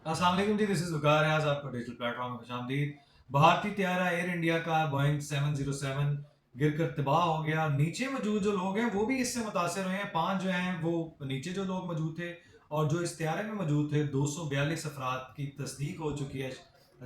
अस्सलाम वालेकुम जी, this is वकार रियाज, आपका डिजिटल प्लेटफॉर्म में खुशामदीद। भारतीय त्यारा एयर इंडिया का बोइंग 707 गिरकर तबाह हो गया। नीचे मौजूद जो लोग हैं वो भी इससे मुतासर हुए हैं। 5 जो हैं वो नीचे जो लोग मौजूद थे और जो इस त्यारे में मौजूद थे, 242 अफराद की तस्दीक हो चुकी है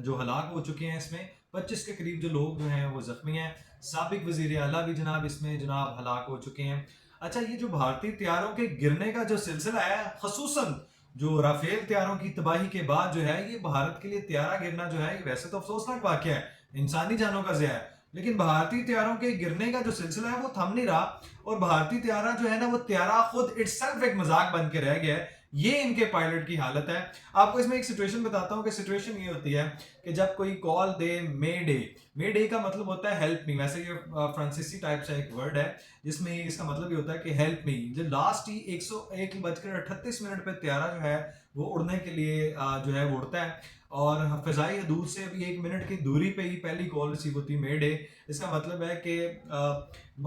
जो हलाक हो चुके हैं। इसमें 25 के करीब जो लोग जो हैं वो जख्मी हैं। साबिक वजीर आला भी जनाब इसमें जनाब हलाक हो चुके हैं। अच्छा, ये जो भारतीय त्यारों के गिरने का जो सिलसिला है, खसूसन जो राफेल त्यारों की तबाही के बाद जो है, ये भारत के लिए त्यारा गिरना जो है, ये वैसे तो अफसोसनाक वाकया है, इंसानी जानों का ज़िया है, लेकिन भारतीय त्यारों के गिरने का जो सिलसिला है वो थम नहीं रहा। और भारतीय त्यारा जो है ना, वो त्यारा खुद इटसेल्फ एक मजाक बन के रह गया है। ये इनके पायलट की हालत है। आपको इसमें एक सिचुएशन बताता हूँ कि सिचुएशन ये होती है कि जब कोई कॉल दे मे डे, मे डे का मतलब होता है हेल्प मी। वैसे ये फ्रांसीसी टाइप से एक वर्ड है जिसमें इसका मतलब ये होता है कि हेल्प मी। जो लास्ट ही 101:38 पे त्यारा जो है वो उड़ने के लिए जो है वो उड़ता है, और फिजाई हदूद से अभी 1 मिनट की दूरी पे ही पहली कॉल रिसीव होती है, मे डे। इसका मतलब है कि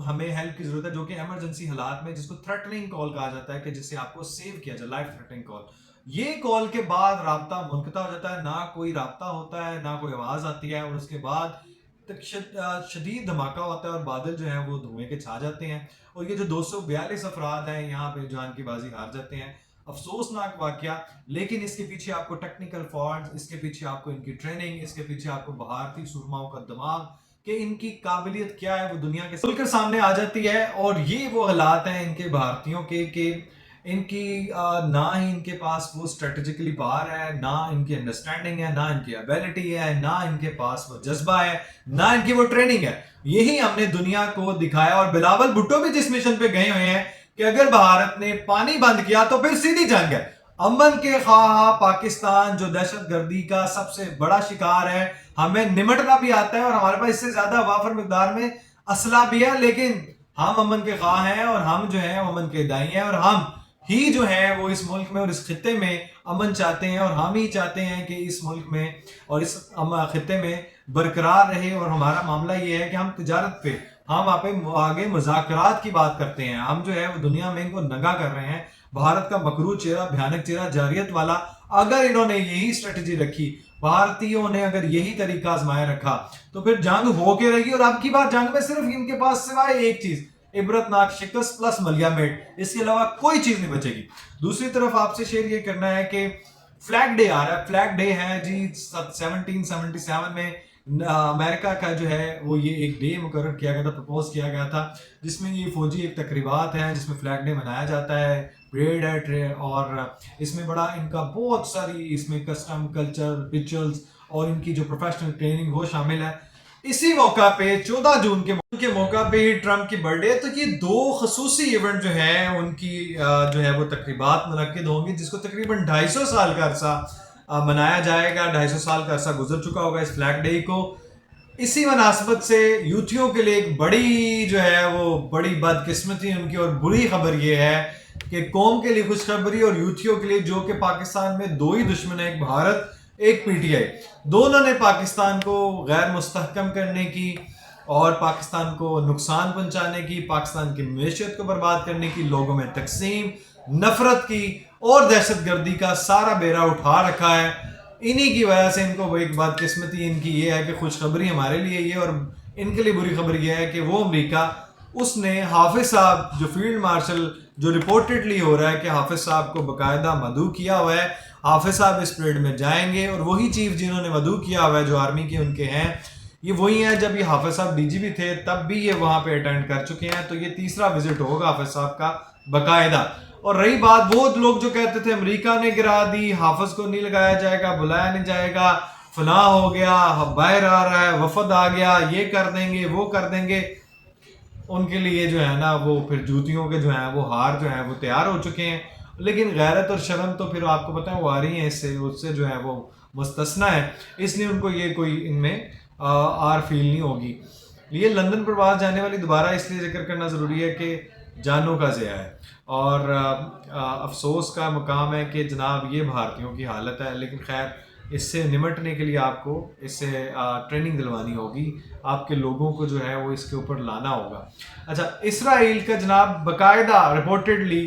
हमें हेल्प की जरूरत है, जो कि इमरजेंसी हालात में जिसको थ्रेटनिंग कॉल कहा जाता है, कि जिससे आपको सेव किया जाए, लाइफ थ्रेटनिंग कॉल। ये कॉल के बाद राब्ता मुनक़ता हो जाता है, ना कोई राब्ता होता है, ना कोई आवाज़ आती है, और उसके बाद तक शदीद धमाका होता है और बादल जो हैं वो धुएं के छा जाते हैं। और ये जो 242 अफराद हैं यहाँ पे जान की बाजी हार जाते हैं। अफसोसनाक वाकया। लेकिन इसके पीछे आपको टेक्निकल फॉल्ट, इसके पीछे आपको इनकी ट्रेनिंग, इसके पीछे आपको भारतीय सुरमाओं का दिमाग, कि इनकी काबिलियत क्या है वो दुनिया के खुलकर सामने आ जाती है। और ये वो हालात हैं इनके भारतीयों के कि इनकी ना ही इनके पास वो स्ट्रेटेजिकली पावर है, ना इनकी अंडरस्टैंडिंग है, ना इनकी एबिलिटी है, ना इनके पास वो जज्बा है, ना इनकी वो ट्रेनिंग है। यही हमने दुनिया को दिखाया। और बिलावल भुट्टो भी जिस मिशन पे गए हुए हैं कि अगर भारत ने पानी बंद किया तो फिर सीधी जंग है। अमन के ख्वाह पाकिस्तान जो दहशत गर्दी का सबसे बड़ा शिकार है, हमें निमटना भी आता है और हमारे पास इससे ज्यादा वाफर मिकदार में असला भी है, लेकिन हम अमन के ख्वाह हैं और हम जो है अमन के दाई हैं, और हम ही जो है वो इस मुल्क में और इस खिते में अमन चाहते हैं। और हम ही चाहते हैं कि इस मुल्क में और इस खिते में बरकरार रहे। और हमारा मामला ये है कि हम तिजारत पे, हम आगे मुज़ाकरात की बात करते हैं। हम जो है वो दुनिया में इनको नंगा कर रहे हैं। भारत का मकरू चेहरा, भयानक चेहरा, जारियत वाला, अगर इन्होंने यही स्ट्रेटजी रखी, भारतीयों ने अगर यही तरीका आजमाया रखा, तो फिर जंग होके रहेगी। और अब की बार जंग में सिर्फ इनके पास सिवाय एक चीज, इबरतनाक शिकस्त प्लस मलिया मेट, इसके अलावा कोई चीज नहीं बचेगी। दूसरी तरफ आपसे शेयर ये करना है कि फ्लैग डे आ रहा है। फ्लैग डे है जी 1777 में अमेरिका का जो है वो ये एक डे मुकर्रर किया गया था, प्रपोज किया गया था, जिसमें ये फौजी एक तकरीबात है जिसमें फ्लैग डे मनाया जाता है, परेड है, और इसमें बड़ा इनका बहुत सारी इसमें कस्टम कल्चर रिचुअल्स और इनकी जो प्रोफेशनल ट्रेनिंग वो शामिल है। इसी मौका पे 14 जून के मौका पे ही ट्रम्प की बर्थडे है, तो ये दो खसूसी इवेंट जो है उनकी जो है वो तकरीबात मुनक्किद होंगी, जिसको तकरीबन 250 साल का अरसा मनाया जाएगा। 250 साल का अरसा गुजर चुका होगा इस फ्लैग डे को। इसी मुनासबत से यूथियों के लिए एक बड़ी जो है वो बड़ी बदकिस्मती उनकी और बुरी खबर ये है कि कौम के लिए खुशखबरी और यूथियों के लिए, जो कि पाकिस्तान में दो ही दुश्मन है, एक भारत एक पीटीआई, दोनों ने पाकिस्तान को गैर मुस्तहकम करने की और पाकिस्तान को नुकसान पहुंचाने की, पाकिस्तान की मैशियत को बर्बाद करने की, लोगों में तकसीम, नफरत की और दहशत गर्दी का सारा बेड़ा उठा रखा है। इन्हीं की वजह से इनको वो एक बदकिस्मती इनकी ये है कि खुशखबरी हमारे लिए ये, और इनके लिए बुरी खबर ये है कि वो अमेरिका, उसने हाफिज साहब जो फील्ड मार्शल, जो रिपोर्टेडली हो रहा है कि हाफिज साहब को बाकायदा मदऊ किया हुआ है, हाफिज साहब इस परेड में जाएंगे। और वही चीफ जिन्होंने मदऊ किया हुआ है जो आर्मी के उनके हैं, ये वही हैं जब ये हाफिज साहब डीजीपी थे तब भी ये वहां पे अटेंड कर चुके हैं। तो ये तीसरा विजिट होगा हाफिज साहब का बाकायदा। और रही बात वो लोग जो कहते थे अमेरिका ने गिरा दी, हाफिज को नहीं लगाया जाएगा, बुलाया नहीं जाएगा, फना हो गया, बाहर आ रहा है, वफद आ गया, ये कर देंगे वो कर देंगे, उनके लिए जो है ना वो फिर जूतियों के जो है वो हार जो है वो तैयार हो चुके हैं। लेकिन गैरत और शर्म तो फिर आपको पता है वो आ रही है, इससे उससे जो है वो मुस्तस्ना है, इसलिए उनको ये कोई इनमें आर फील नहीं होगी। ये लंदन प्रवास जाने वाली दोबारा इसलिए जिक्र करना ज़रूरी है कि जानों का ज़िया है और अफसोस का मकाम है कि जनाब ये भारतीयों की हालत है। लेकिन खैर, इससे निमटने के लिए आपको इससे ट्रेनिंग दिलवानी होगी, आपके लोगों को जो है वो इसके ऊपर लाना होगा। अच्छा, इसराइल का जनाब बाकायदा रिपोर्टेडली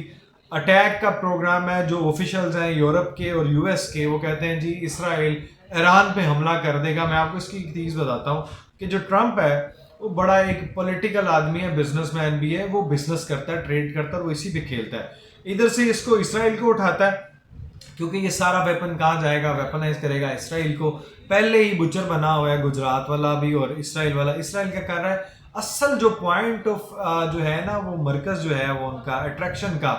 اٹیک کا پروگرام ہے. جو آفیشلز ہیں یورپ کے اور یو ایس کے وہ کہتے ہیں جی اسرائیل ایران پہ حملہ کر دے گا. میں آپ کو اس کی ایک چیز بتاتا ہوں کہ جو ٹرمپ ہے وہ بڑا ایک پولیٹیکل آدمی ہے, بزنس مین بھی ہے, وہ بزنس کرتا ہے, ٹریڈ کرتا ہے, اور وہ اسی پہ کھیلتا ہے. ادھر سے اس کو اسرائیل کو اٹھاتا ہے کیونکہ یہ سارا ویپن کہاں جائے گا, ویپنائز کرے گا اسرائیل کو. پہلے ہی بچر بنا ہوا ہے گجرات والا بھی اور اسرائیل والا. اسرائیل کیا کر رہا ہے, اصل جو پوائنٹ آف جو ہے نا وہ مرکز جو ہے وہ ان کا اٹریکشن کا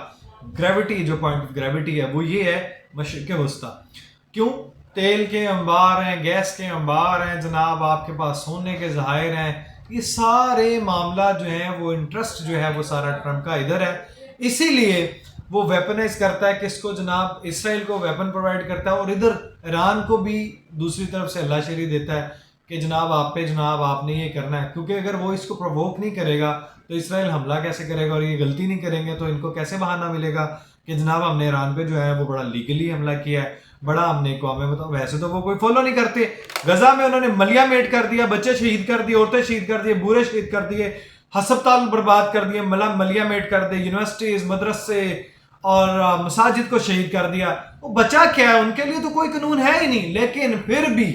گریوٹی, جو پوائنٹ آف گریوٹی ہے وہ یہ ہے مشرق وسطیٰ. کیوں؟ تیل کے انبار ہیں, گیس کے انبار ہیں جناب, آپ کے پاس سونے کے ذخائر ہیں, یہ سارے معاملات جو ہیں وہ انٹرسٹ جو ہے وہ سارا ٹرمپ کا ادھر ہے. اسی لیے وہ ویپنائز کرتا ہے کس کو جناب, اسرائیل کو ویپن پرووائڈ کرتا ہے, اور ادھر ایران کو بھی دوسری طرف سے اللہ شری دیتا ہے کہ جناب آپ پہ جناب آپ نے یہ کرنا ہے. کیونکہ اگر وہ اس کو پرووک نہیں کرے گا تو اسرائیل حملہ کیسے کرے گا, اور یہ غلطی نہیں کریں گے تو ان کو کیسے بہانہ ملے گا کہ جناب ہم نے ایران پہ جو ہے وہ بڑا لیگلی حملہ کیا ہے, بڑا ہم نے قومیں بتاؤ. ویسے تو وہ کوئی فالو نہیں کرتے. غزہ میں انہوں نے ملیا میٹ کر دیا, بچے شہید کر دیے, عورتیں شہید کر دیے, بوڑھے شہید کر دیے, ہسپتال برباد کر دیے, ملیا میٹ کر دے, یونیورسٹیز, مدرسے اور مساجد کو شہید کر دیا. وہ بچا کیا ہے, ان کے لیے تو کوئی قانون ہے ہی نہیں. لیکن پھر بھی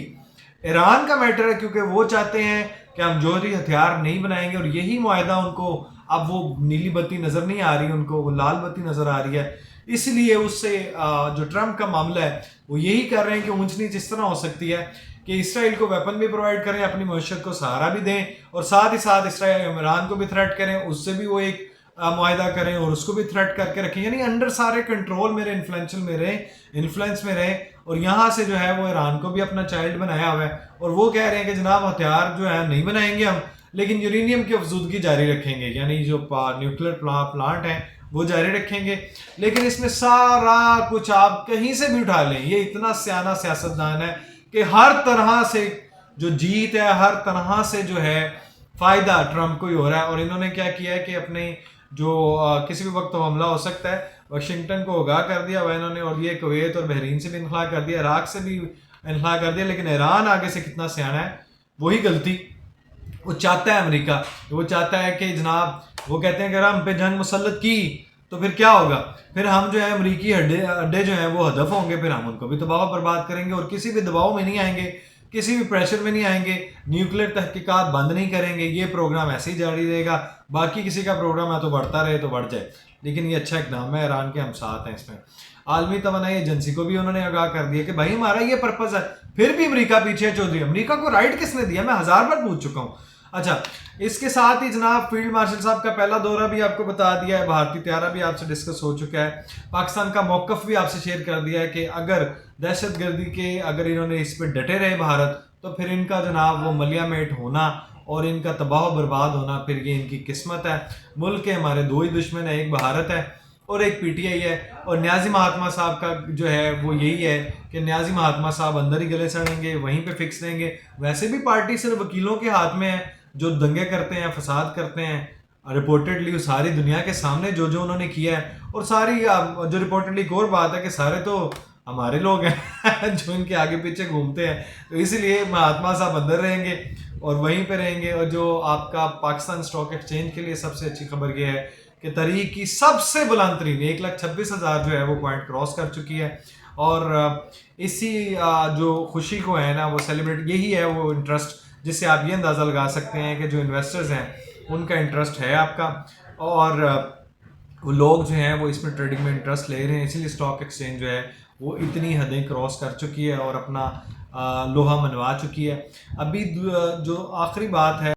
ایران کا میٹر ہے کیونکہ وہ چاہتے ہیں کہ ہم جوہری ہتھیار نہیں بنائیں گے, اور یہی معاہدہ ان کو اب وہ نیلی بتی نظر نہیں آ رہی, ان کو وہ لال بتی نظر آ رہی ہے. اس لیے اس سے جو ٹرمپ کا معاملہ ہے وہ یہی کر رہے ہیں کہ اونچ نیچ اس طرح ہو سکتی ہے کہ اسرائیل کو ویپن بھی پرووائڈ کریں, اپنی معیشت کو سہارا بھی دیں, اور ساتھ ہی ساتھ اسرائیل ایران کو بھی تھریٹ کریں, اس سے بھی وہ ایک معاہدہ کریں اور اس کو بھی تھریٹ کر کے رکھیں. یعنی انڈر سارے کنٹرول میرے انفلوئنس میں رہیں, اور یہاں سے جو ہے وہ ایران کو بھی اپنا چائلڈ بنایا ہوا ہے, اور وہ کہہ رہے ہیں کہ جناب ہتھیار جو ہے نہیں بنائیں گے ہم, لیکن یورینیم کی افزودگی جاری رکھیں گے, یعنی جو نیوکلیر پلانٹ ہیں وہ جاری رکھیں گے. لیکن اس میں سارا کچھ آپ کہیں سے بھی اٹھا لیں, یہ اتنا سیانا سیاستدان ہے کہ ہر طرح سے جو جیت ہے, ہر طرح سے جو ہے فائدہ ٹرمپ کو ہی ہو رہا ہے. اور انہوں نے کیا کیا ہے کہ اپنے جو کسی بھی وقت حملہ ہو سکتا ہے, واشنگٹن کو آگاہ کر دیا ہوا انہوں نے, اور یہ کویت اور بحرین سے بھی انخلا کر دیا, عراق سے بھی انخلا کر دیا. لیکن ایران آگے سے کتنا سیانا ہے, وہی غلطی وہ چاہتا ہے امریکہ, وہ چاہتا ہے کہ جناب وہ کہتے ہیں اگر ہم پہ جنگ مسلط کی تو پھر کیا ہوگا, پھر ہم جو ہے امریکی اڈے جو ہیں وہ ہدف ہوں گے, پھر ہم ان کو بھی تباہ و برباد کریں گے, اور کسی بھی دباؤ میں نہیں آئیں گے, کسی بھی پریشر میں نہیں آئیں گے, نیوکلیر تحقیقات بند نہیں کریں گے, یہ پروگرام ایسے ہی جاری رہے گا. باقی کسی کا پروگرام ہے تو بڑھتا رہے تو بڑھ جائے. لیکن یہ اچھا اقدام ہے ایران کے, ہم ساتھ ہیں اس میں. عالمی توانائی ایجنسی کو بھی انہوں نے آگاہ کر دیا کہ بھائی ہمارا یہ پرپز ہے. پھر بھی امریکہ پیچھے چودھری, امریکہ کو رائٹ کس نے دیا, میں 1000 بار پوچھ چکا ہوں. اچھا, اس کے ساتھ ہی جناب فیلڈ مارشل صاحب کا پہلا دورہ بھی آپ کو بتا دیا ہے, بھارتی طیارہ بھی آپ سے ڈسکس ہو چکا ہے, پاکستان کا موقف بھی آپ سے شیئر کر دیا ہے کہ اگر دہشت گردی کے اگر انہوں نے اس پہ ڈٹے رہے بھارت, تو پھر ان کا جناب وہ ملیا میٹ ہونا اور ان کا تباہ و برباد ہونا پھر یہ ان کی قسمت ہے. ملک کے ہمارے دو ہی دشمن ہیں, ایک بھارت ہے اور ایک پی ٹی آئی ہے. اور نیازی مہاتما صاحب کا جو ہے وہ یہی ہے کہ نیازی مہاتما صاحب اندر ہی گلے سڑیں گے, وہیں پہ فکس رہیں گے. ویسے بھی پارٹی صرف وکیلوں کے ہاتھ میں ہے جو دنگے کرتے ہیں, فساد کرتے ہیں, رپورٹڈلی ساری دنیا کے سامنے جو انہوں نے کیا ہے. اور ساری جو رپورٹڈلی ایک اور بات ہے کہ سارے تو ہمارے لوگ ہیں جو ان کے آگے پیچھے گھومتے ہیں. تو اس لیے مہاتما صاحب اندر رہیں گے اور وہیں پہ رہیں گے. اور جو آپ کا پاکستان اسٹاک ایکسچینج کے لیے سب سے اچھی خبر یہ ہے کہ تاریخ کی سب سے بلند ترین 1,26,000 جو ہے وہ پوائنٹ کراس کر چکی ہے. اور اسی جو خوشی کو ہے نا وہ سیلیبریٹ, یہی ہے وہ انٹرسٹ جس سے آپ یہ اندازہ لگا سکتے ہیں کہ جو انویسٹرز ہیں ان کا انٹرسٹ ہے آپ کا, اور وہ لوگ جو ہیں وہ اس میں ٹریڈنگ میں انٹرسٹ لے رہے ہیں. اسی لیے اسٹاک ایکسچینج جو ہے وہ اتنی حدیں کراس کر چکی ہے اور اپنا لوہا منوا چکی ہے. ابھی جو آخری بات ہے